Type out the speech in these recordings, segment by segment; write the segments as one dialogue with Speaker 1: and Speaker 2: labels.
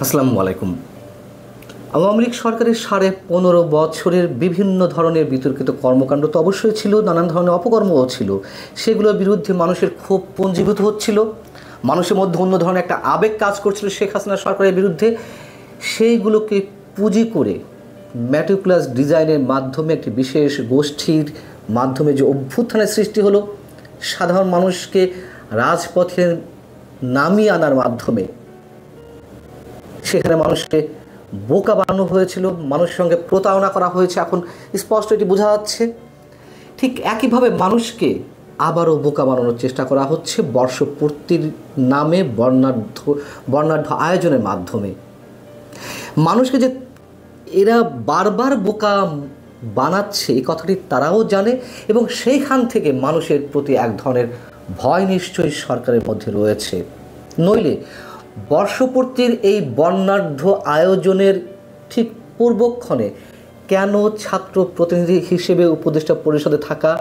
Speaker 1: আসসালামু আলাইকুম। আওয়ামী লীগ সরকারের 15.5 বছরের বিভিন্ন ধরনের বিতর্কিত কর্মকাণ্ড তো অবশ্যই ছিল, নানান ধরনের অপকর্মও ছিল। সেগুলোর বিরুদ্ধে মানুষের ক্ষোভ পুঞ্জীভূত হচ্ছিল, মানুষের মধ্যে অন্য ধরনের একটা আবেগ কাজ করছিল শেখ হাসিনা সরকারের বিরুদ্ধে। সেইগুলোকে পুঁজি করে ম্যাটিকুলাস ডিজাইনের মাধ্যমে একটি বিশেষ গোষ্ঠীর মাধ্যমে যে অভ্যুত্থানের সৃষ্টি হলো, সাধারণ মানুষকে রাজপথে নামিয়ে আনার মাধ্যমে সেখানে মানুষকে বোকা বানানো হয়েছিল, মানুষের সঙ্গে প্রতারণা করা হয়েছে। এখন স্পষ্ট এটি বোঝা যাচ্ছে। ঠিক একইভাবে মানুষকে আবারও বোকা বানানোর চেষ্টা করা হচ্ছে বর্ষপূর্তির নামে বর্ণাঢ্য আয়োজনের মাধ্যমে। মানুষকে যে এরা বারবার বোকা বানাচ্ছে এই কথাটি তারাও জানে, এবং সেইখান থেকে মানুষের প্রতি এক ধরনের ভয় নিশ্চয়ই সরকারের মধ্যে রয়েছে। নইলে বর্ষপূর্তির এই বর্ণাঢ্য আয়োজনের ঠিক পূর্বক্ষণে কেন ছাত্র প্রতিনিধি হিসেবে উপদেষ্টা পরিষদে থাকা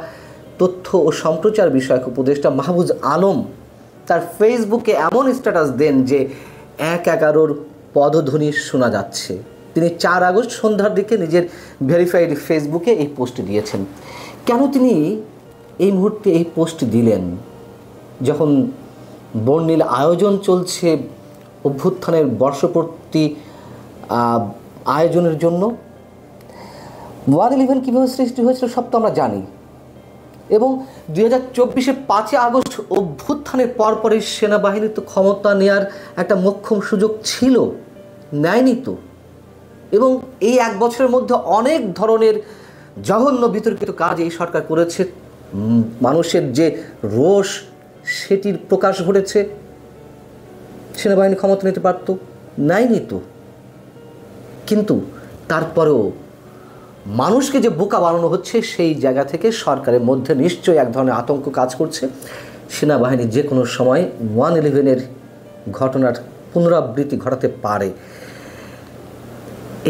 Speaker 1: তথ্য ও সম্প্রচার বিষয়ক উপদেষ্টা মাহফুজ আলম তার ফেসবুকে এমন স্ট্যাটাস দেন যে 1-11 পদধ্বনি শোনা যাচ্ছে? তিনি 4 আগস্ট সন্ধ্যার দিকে নিজের ভেরিফাইড ফেসবুকে এই পোস্ট দিয়েছেন। কেন তিনি এই মুহূর্তে এই পোস্ট দিলেন, যখন বর্ণিল আয়োজন চলছে অভ্যুত্থানের বর্ষপূর্তি আয়োজনের জন্য? 1/11 কীভাবে সৃষ্টি হয়েছিল সব তো আমরা জানি, এবং 2024-এ 5 আগস্ট অভ্যুত্থানের পরপরই সেনাবাহিনী তো ক্ষমতা নেওয়ার একটা মোক্ষম সুযোগ ছিল, নেয়নি তো। এবং এই 1 বছরের মধ্যে অনেক ধরনের জঘন্য বিতর্কিত কাজ এই সরকার করেছে। মানুষের যে রোষ সেটির প্রকাশ ঘটেছে। সেনাবাহিনী ক্ষমতা নিতে পারত, নেয়নি তো। কিন্তু তারপরেও মানুষকে যে বোকা বানানো হচ্ছে, সেই জায়গা থেকে সরকারের মধ্যে নিশ্চয়ই এক ধরনের আতঙ্ক কাজ করছে। সেনাবাহিনী যে কোনো সময় 1/11-এর ঘটনার পুনরাবৃত্তি ঘটাতে পারে।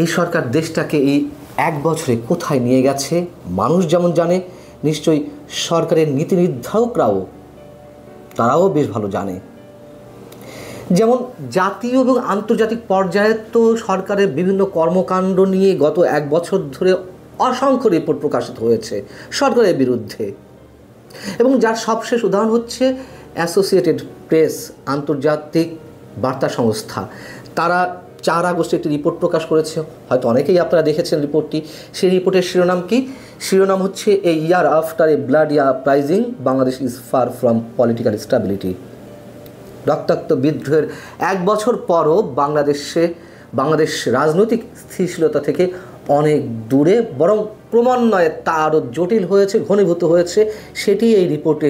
Speaker 1: এই সরকার দেশটাকে এই 1 বছরে কোথায় নিয়ে গেছে মানুষ যেমন জানে, নিশ্চয়ই সরকারের নীতি নির্ধারকরাও তারাও বেশ ভালো জানে। যেমন জাতীয় এবং আন্তর্জাতিক পর্যায়ে তো সরকারের বিভিন্ন কর্মকাণ্ড নিয়ে গত 1 বছর ধরে অসংখ্য রিপোর্ট প্রকাশিত হয়েছে সরকারের বিরুদ্ধে, এবং যার সবশেষ উদাহরণ হচ্ছে অ্যাসোসিয়েটেড প্রেস, আন্তর্জাতিক বার্তা সংস্থা। তারা 4 আগস্টে একটি রিপোর্ট প্রকাশ করেছে, হয়তো অনেকেই আপনারা দেখেছেন রিপোর্টটি। সেই রিপোর্টের শিরোনাম কি? শিরোনাম হচ্ছে a year after a bloody uprising, Bangladesh is far from political stability. রক্তাক্ত বিদ্রোহের 1 বছর পরও বাংলাদেশ রাজনৈতিক স্থিতিশীলতা থেকে অনেক দূরে, বরং ক্রমান্বয়ে তা আরও জটিল হয়েছে, ঘনীভূত হয়েছে। সেটি এই রিপোর্টে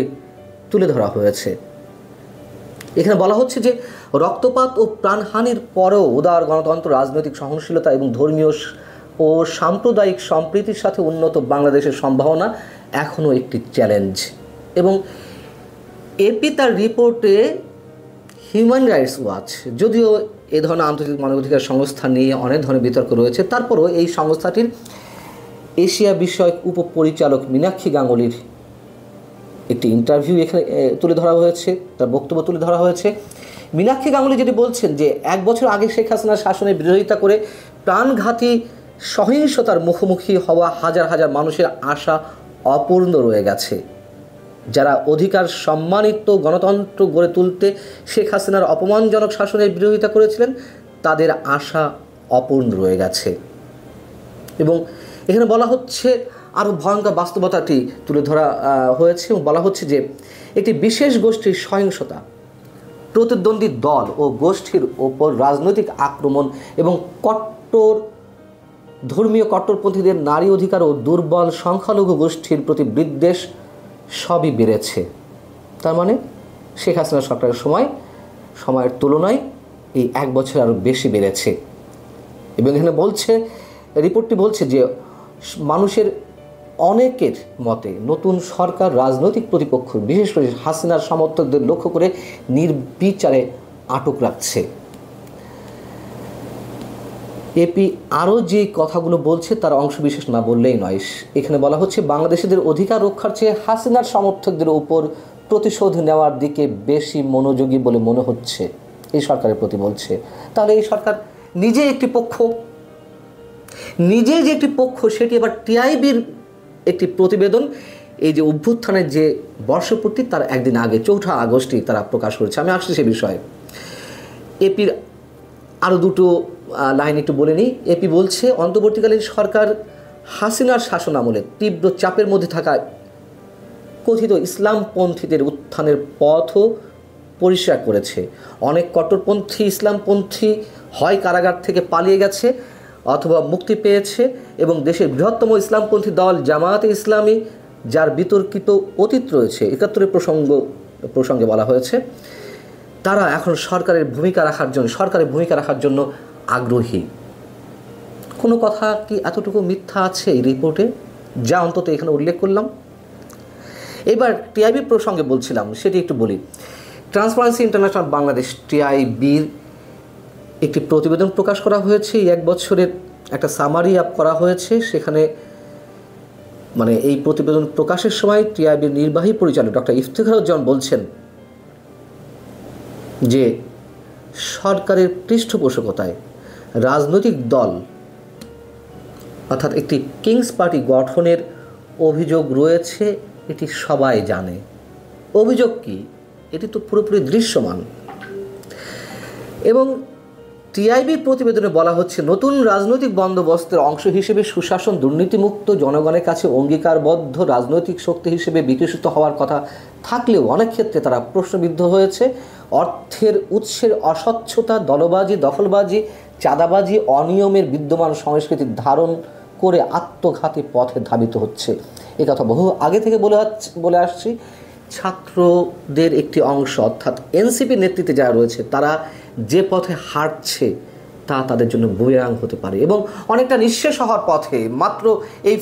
Speaker 1: তুলে ধরা হয়েছে। এখানে বলা হচ্ছে যে রক্তপাত ও প্রাণহানির পরেও উদার গণতন্ত্র, রাজনৈতিক সহনশীলতা এবং ধর্মীয় ও সাম্প্রদায়িক সম্প্রীতির সাথে উন্নত বাংলাদেশের সম্ভাবনা এখনও একটি চ্যালেঞ্জ। এবং এপি তার রিপোর্টে হিউম্যান রাইটস ওয়াচ, যদিও এ ধরনের আন্তর্জাতিক মানবাধিকার সংস্থা নিয়ে অনেক ধরনের বিতর্ক রয়েছে, তারপরও এই সংস্থাটির এশিয়া বিষয়ক উপপরিচালক মীনাক্ষী গাঙ্গুলির একটি ইন্টারভিউ এখানে তুলে ধরা হয়েছে, তার বক্তব্য তুলে ধরা হয়েছে। মীনাক্ষী গাঙ্গুলি যেটি বলছেন যে 1 বছর আগে শেখ হাসিনার শাসনের বিরোধিতা করে প্রাণঘাতী সহিংসতার মুখোমুখি হওয়া হাজার হাজার মানুষের আশা অপূর্ণ রয়ে গেছে। যারা অধিকার সম্মানিত গণতন্ত্র গড়ে তুলতে শেখ হাসিনার অপমানজনক শাসনের বিরোধিতা করেছিলেন, তাদের আশা অপূর্ণ রয়ে গেছে। এবং এখানে বলা হচ্ছে আরও ভয়ঙ্কর বাস্তবতাটি তুলে ধরা হয়েছে, এবং বলা হচ্ছে যে একটি বিশেষ গোষ্ঠীর সহিংসতা, প্রতিদ্বন্দ্বী দল ও গোষ্ঠীর ওপর রাজনৈতিক আক্রমণ এবং ধর্মীয় কট্টরপন্থীদের নারী অধিকার ও দুর্বল সংখ্যালঘু গোষ্ঠীর প্রতি বিদ্বেষ সবই বেড়েছে। তার মানে শেখ হাসিনা সরকারের সময়ের তুলনায় এই 1 বছর আরও বেশি বেড়েছে। এবং এখানে রিপোর্টটি বলছে যে মানুষের অনেকের মতে নতুন সরকার রাজনৈতিক প্রতিপক্ষ, বিশেষ করে হাসিনার সমর্থকদের লক্ষ্য করে নির্বিচারে আটক রাখছে। এপি আরও যে কথাগুলো বলছে তার অংশবিশেষ না বললেই নয়। এখানে বলা হচ্ছে বাংলাদেশিদের অধিকার রক্ষার চেয়ে হাসিনার সমর্থকদের উপর প্রতিশোধ নেওয়ার দিকে বেশি মনোযোগী বলে মনে হচ্ছে। এই সরকারের প্রতি বলছে, তাহলে এই সরকার নিজে একটি পক্ষ, নিজে যে একটি পক্ষ, সেটি আবার টিআইবির একটি প্রতিবেদন এই যে অভ্যুত্থানের যে বর্ষপূর্তি তার একদিন আগে 4 আগস্টই তারা প্রকাশ করেছে। আমি আসছি সে বিষয়ে। এপির আরও দুটো লাইন একটু বলে নিই। এপি বলছে, অন্তর্বর্তীকালীন সরকার হাসিনার শাসন আমলে তীব্র চাপের মধ্যে থাকা কথিত ইসলামপন্থীদের উত্থানের পথও পরিষ্কার করেছে। অনেক কট্টরপন্থী ইসলামপন্থী হয় কারাগার থেকে পালিয়ে গেছে অথবা মুক্তি পেয়েছে, এবং দেশের বৃহত্তম ইসলামপন্থী দল জামায়াতে ইসলামী, যার বিতর্কিত অতীত রয়েছে, 71 প্রসঙ্গে বলা হয়েছে, তারা এখন সরকারের ভূমিকা রাখার জন্য আগ্রহী। কোনো কথা কি এতটুকু মিথ্যা আছে এই রিপোর্টে, যা অন্তত এখানে উল্লেখ করলাম? এবার টিআইবি প্রসঙ্গে বলছিলাম, সেটি একটু বলি। ট্রান্সপারেন্সি ইন্টারন্যাশনাল বাংলাদেশ টিআইবির একটি প্রতিবেদন প্রকাশ করা হয়েছে। এই 1 বছরের একটা সামারি আপ করা হয়েছে। সেখানে মানে এই প্রতিবেদন প্রকাশের সময় টিআইবির নির্বাহী পরিচালক ডক্টর ইফতেখারুজ্জামান বলছেন যে সরকারের পৃষ্ঠপোষকতায় রাজনৈতিক দল অর্থাৎ একটি কিংস পার্টি গঠনের অভিযোগ রয়েছে, এটি সবাই জানে। অভিযোগ কি? এটি তো পুরোপুরি দৃশ্যমান। এবং টিআইবির প্রতিবেদনে বলা হচ্ছে, নতুন রাজনৈতিক বন্দোবস্তের অংশ হিসেবে সুশাসন, দুর্নীতিমুক্ত, জনগণের কাছে অঙ্গীকারবদ্ধ রাজনৈতিক শক্তি হিসেবে বিকশিত হওয়ার কথা থাকলেও অনেক ক্ষেত্রে তারা প্রশ্নবিদ্ধ হয়েছে। অর্থের উৎসের অস্বচ্ছতা, দলবাজি, দখলবাজি, চাঁদাবাজি, অনিয়মের বিদ্যমান সংস্কৃতি ধারণ করে আত্মঘাতী পথে ধাবিত হচ্ছে। কথা বহু আগে থেকে বলে আসছি। ছাত্রদের একটি অংশ অর্থাৎ এনসিপি নেতৃত্বে যারা রয়েছে, তারা যে পথে হাঁটছে তা তাদের জন্য বুমেরাং হতে পারে, এবং অনেকটা নিঃশেষ হওয়ার পথে। মাত্র এই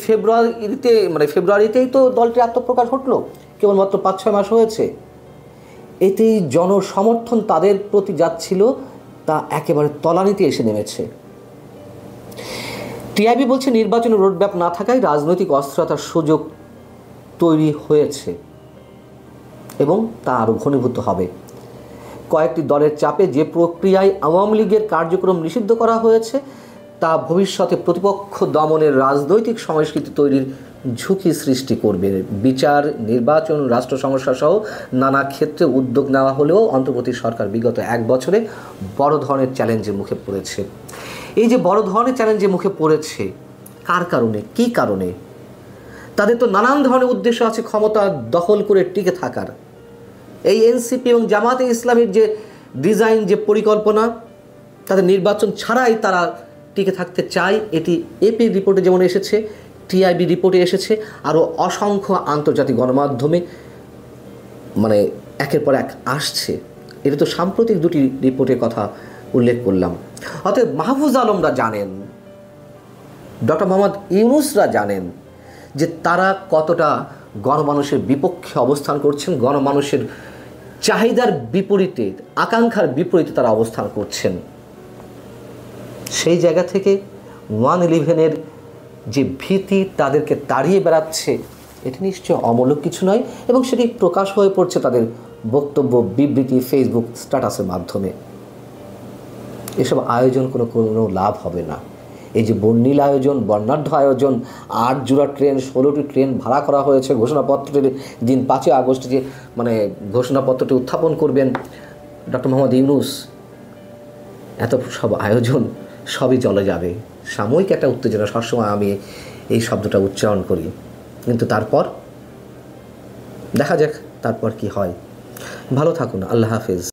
Speaker 1: ফেব্রুয়ারিতেই তো দলটি আত্মপ্রকাশ ঘটলো, কেবলমাত্র 5-6 মাস হয়েছে। এতেই জনসমর্থন তাদের প্রতি যাচ্ছিল তা একেবারে তলানিতে এসে নেমেছে। টিআইবি বলছে, নির্বাচনের রোডম্যাপ না থাকায় রাজনৈতিক অস্থিরতার সুযোগ তৈরি হয়েছে এবং তা আরও ঘনীভূত হবে। কয়েকটি দলের চাপে যে প্রক্রিয়ায় আওয়ামী লীগের কার্যক্রম নিষিদ্ধ করা হয়েছে, তা ভবিষ্যতে প্রতিপক্ষ দমনের রাজনৈতিক সংস্কৃতি তৈরির ঝুঁকি সৃষ্টি করবে। বিচার, নির্বাচন, রাষ্ট্র সমস্যা সহ নানা ক্ষেত্রে উদ্যোগ নেওয়া হলেও অন্তর্বর্তী সরকার বিগত 1 বছরে বড় ধরনের চ্যালেঞ্জের মুখে পড়েছে। এই যে বড় ধরনের চ্যালেঞ্জের মুখে পড়েছে, কার কারণে, কী কারণে? তাদের তো নানান ধরনের উদ্দেশ্য আছে ক্ষমতা দখল করে টিকে থাকার। এই এনসিপি এবং জামায়াতে ইসলামীর যে ডিজাইন, যে পরিকল্পনা, তাদের নির্বাচন ছাড়াই তারা টিকে থাকতে চায়। এটি এপি রিপোর্টে যেমন এসেছে, টিআইবি রিপোর্টে এসেছে, আরও অসংখ্য আন্তর্জাতিক গণমাধ্যমে একের পর এক আসছে। এটা তো সাম্প্রতিক 2টি রিপোর্টের কথা উল্লেখ করলাম। অতএব মাহফুজ আলমরা জানেন, ডক্টর মোহাম্মদ ইউনূসরা জানেন যে তারা কতটা গণমানুষের বিপক্ষে অবস্থান করছেন, গণমানুষের চাহিদার বিপরীতে, আকাঙ্ক্ষার বিপরীতে তারা অবস্থান করছেন। সেই জায়গা থেকে 1/11-এর যে ভীতি তাদেরকে তাড়িয়ে বেড়াচ্ছে, এটি নিশ্চয় অমূলক কিছু নয়, এবং সেটি প্রকাশ হয়ে পড়ছে তাদের বক্তব্য, বিবৃতি, ফেসবুক স্ট্যাটাসের মাধ্যমে। এসব আয়োজন কোনো লাভ হবে না। এই যে বর্ণিল আয়োজন, বর্ণাঢ্য আয়োজন, 8 জোড়া ট্রেন, 16টি ট্রেন ভাড়া করা হয়েছে, ঘোষণাপত্রের দিন 5 আগস্ট যে ঘোষণাপত্রটি উত্থাপন করবেন ডক্টর মোহাম্মদ ইউনূস, এত সব আয়োজন সবই চলে যাবে। সাময়িক একটা উত্তেজনা, সবসময় আমি এই শব্দটা উচ্চারণ করি, কিন্তু তারপর দেখা যাক তারপর কি হয়। ভালো থাকুন, আল্লাহ হাফেজ।